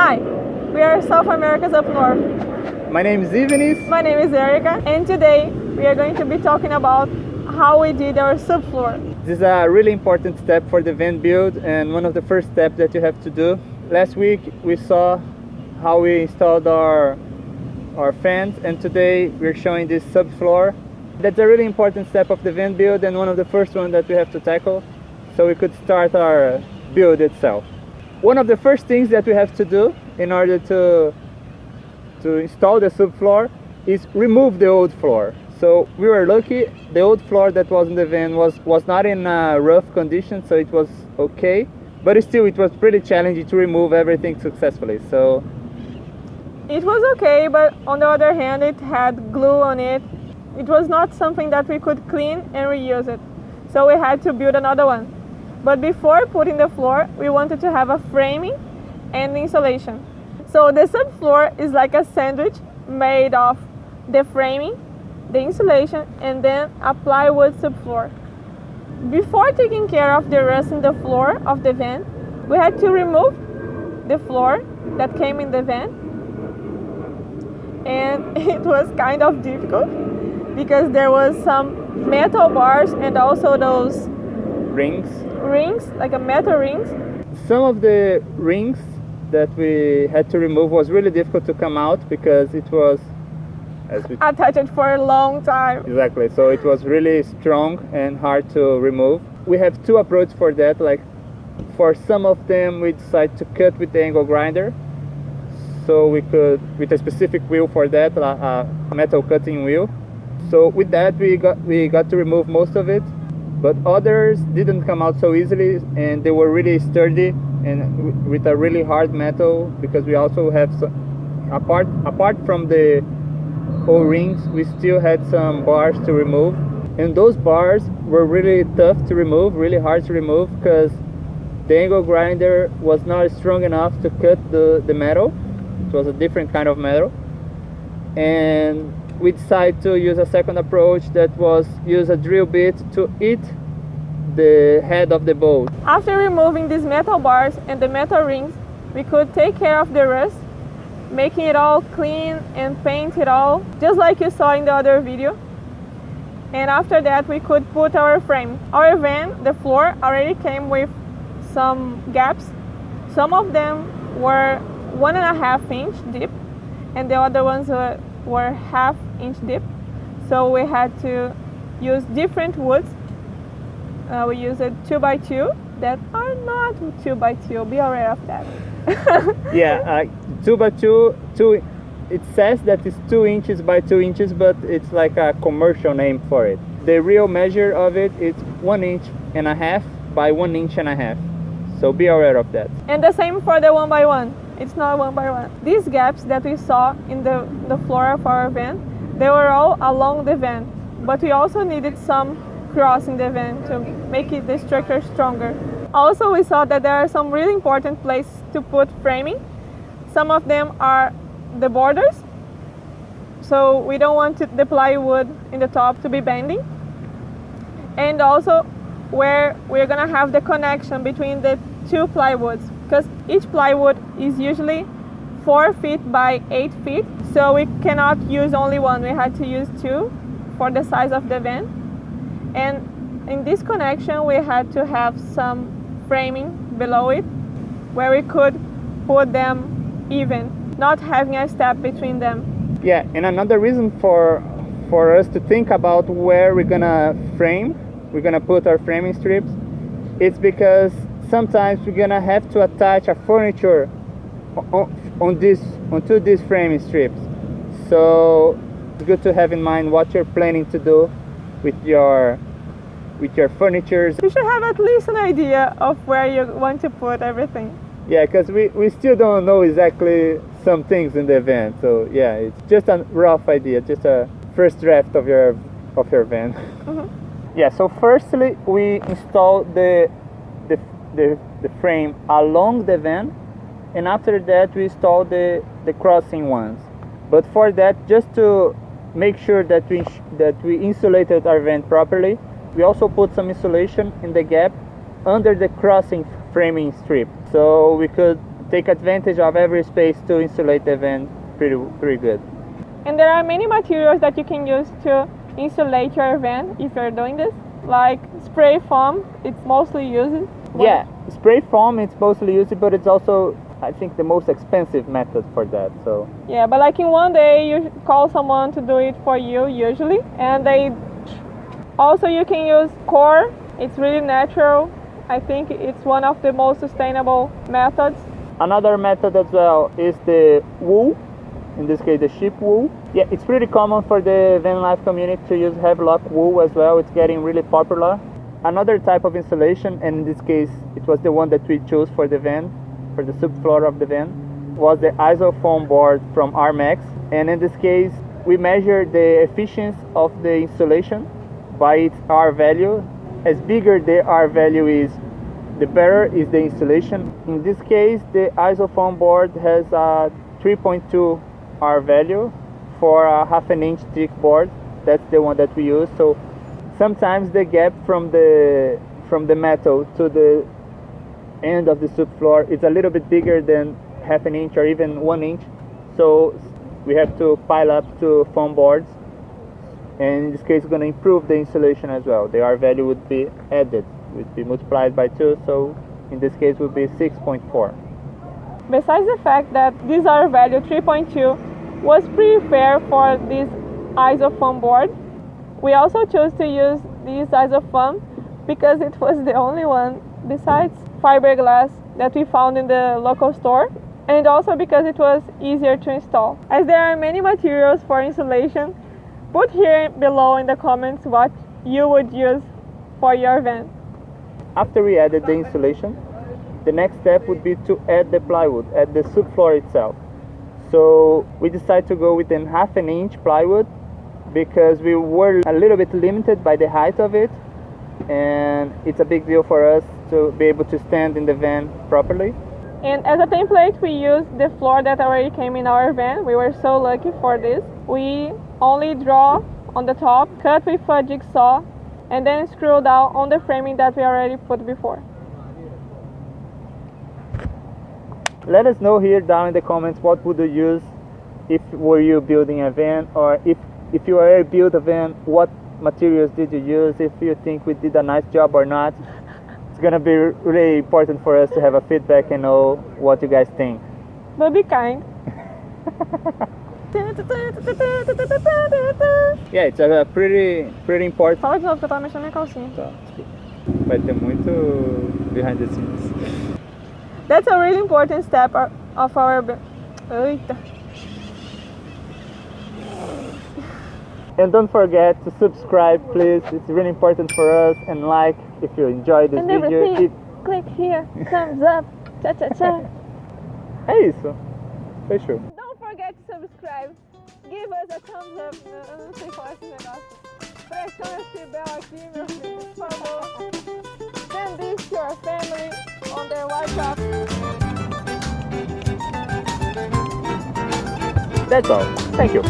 Hi, we are South America's Up North. My name is Ivanis. My name is Erica, and today we are going to be talking about how we did our subfloor. This is a really important step for the van build and one of the first steps that you have to do. Last week we saw how we installed our fans, and today we're showing this subfloor. That's a really important step of the van build and one of the first ones that we have to tackle so we could start our build itself. One of the first things that we have to do in order to install the subfloor is remove the old floor. So we were lucky, the old floor that was in the van was not in a rough condition, so it was okay, but still it was pretty challenging to remove everything successfully. So it was okay, but on the other hand it had glue on it. It was not something that we could clean and reuse it, so we had to build another one. But before putting the floor, we wanted to have a framing and insulation. So the subfloor is like a sandwich made of the framing, the insulation, and then a plywood subfloor. Before taking care of the rust in the floor of the van, we had to remove the floor that came in the van, and it was kind of difficult because there was some metal bars and also those rings, like a metal rings. Some of the rings that we had to remove was really difficult to come out because it was attached for a long time. Exactly, so it was really strong and hard to remove. We have two approaches for that. Like for some of them we decided to cut with the angle grinder, so we could, with a specific wheel for that, a metal cutting wheel. So with that we got to remove most of it, but others didn't come out so easily and they were really sturdy and with a really hard metal, because we also have some, apart from the O-rings, we still had some bars to remove, and those bars were really tough to remove, really hard to remove, because the angle grinder was not strong enough to cut the metal. It was a different kind of metal, and we decided to use a second approach, that was use a drill bit to hit the head of the bolt. After removing these metal bars and the metal rings, we could take care of the rust, making it all clean and paint it all, just like you saw in the other video. And after that we could put our frame. Our van, the floor, already came with some gaps. Some of them were 1.5 inch deep and the other ones were 1/2 inch deep. So we had to use different woods. We used 2x2 that are not 2x2, be aware of that. Yeah, 2x2, it says that it's 2 inches by 2 inches, but it's like a commercial name for it. The real measure of it is 1.5 inches by 1.5 inches. So be aware of that. And the same for the 1x1. It's not 1x1. These gaps that we saw in the floor of our van, they were all along the van, but we also needed some crossing the van to make the structure stronger. Also, we saw that there are some really important places to put framing. Some of them are the borders, so we don't want the plywood in the top to be bending, and also where we're gonna have the connection between the two plywoods, because each plywood is usually 4 feet by 8 feet, so we cannot use only one. We had to use two for the size of the van. And in this connection we had to have some framing below it where we could put them even, not having a step between them. Yeah, and another reason for us to think about where we're gonna put our framing strips, it's because sometimes we're gonna have to attach a furniture onto these framing strips. So it's good to have in mind what you're planning to do with your furniture. You should have at least an idea of where you want to put everything. Yeah, because we still don't know exactly some things in the van. So yeah, it's just a rough idea, just a first draft of your van. Mm-hmm. Yeah, so firstly we installed the frame along the van, and after that we installed the crossing ones. But for that, just to make sure that we insulated our van properly, we also put some insulation in the gap under the crossing framing strip, so we could take advantage of every space to insulate the van pretty good. And there are many materials that you can use to insulate your van if you're doing this. Like spray foam, it's mostly used. Yeah, spray foam it's mostly used, but it's also, I think, the most expensive method for that. So yeah, but like in one day you call someone to do it for you usually, and they also you can use core. It's really natural. I think it's one of the most sustainable methods. Another method as well is the wool. In this case, the sheep wool. Yeah, it's pretty common for the van life community to use Havelock wool as well. It's getting really popular. Another type of insulation, and in this case, it was the one that we chose for the van, for the subfloor of the van, was the isofoam board from Armax. And in this case, we measure the efficiency of the insulation by its R value. As bigger the R value is, the better is the insulation. In this case, the isofoam board has a 3.2 R value for a half an inch thick board. That's the one that we use. So sometimes the gap from the metal to the end of the subfloor is a little bit bigger than half an inch or even 1 inch. So we have to pile up 2 foam boards, and in this case it's going to improve the insulation as well. The R value would be added, would be multiplied by 2, so in this case would be 6.4. Besides the fact that this R value 3.2 was pretty fair for this isofoam board, we also chose to use this isofoam because it was the only one besides fiberglass that we found in the local store, and also because it was easier to install. As there are many materials for insulation, put here below in the comments what you would use for your van. After we added the insulation, the next step would be to add the plywood at the subfloor itself. So we decided to go with an half an inch plywood because we were a little bit limited by the height of it, and it's a big deal for us to be able to stand in the van properly. And as a template, we used the floor that already came in our van. We were so lucky for this. We only draw on the top, cut with a jigsaw, and then screw down on the framing that we already put before. Let us know here down in the comments what would you use if were you building a van, or if you already built a van, what materials did you use, if you think we did a nice job or not. It's gonna be really important for us to have a feedback and know what you guys think. But be kind. Yeah, it's a pretty important. Fala de novo que eu tava mexendo na minha calcinha. Tá, desculpa. Vai ter muito behind the scenes. That's a really important step of our... Eita. And don't forget to subscribe, please. It's really important for us. And like if you enjoyed this And video. everything, click here, thumbs up, cha-cha-cha. É isso. Fechou. Don't forget to subscribe. Give us a thumbs up. Eu não sei falar esse negócio. Pressiona esse bell aqui, meu filho, por favor. Send this to your family on their WhatsApp. That's all. Thank you.